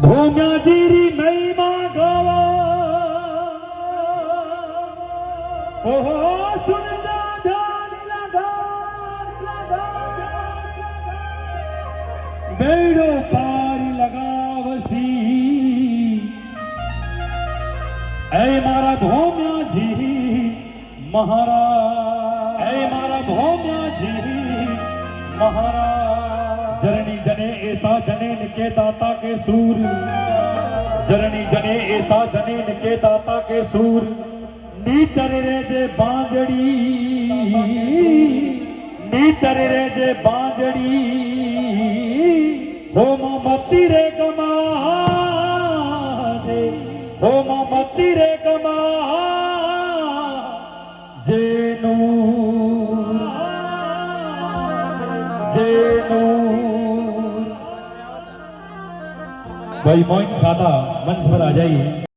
भूम्या जीरी महिमा गावा ओहो सुनता ध्यान लगा बेड़ो पार लगावसी ऐ मारा भूम्या जी महाराज ऐ मारा भूम्या जी महाराज जरनी जने ऐसा जने के दाता के सूर जरनी जने ऐसा जने के दाता के सूर नीतर रे जे बांजड़ी नीतर रे जे बांजड़ी हो मोमबत्ती रे कमा जे हो मोमबत्ती रे कमा जे नूर जे नूर भाई मोइन सादा मंच पर आ जाइए।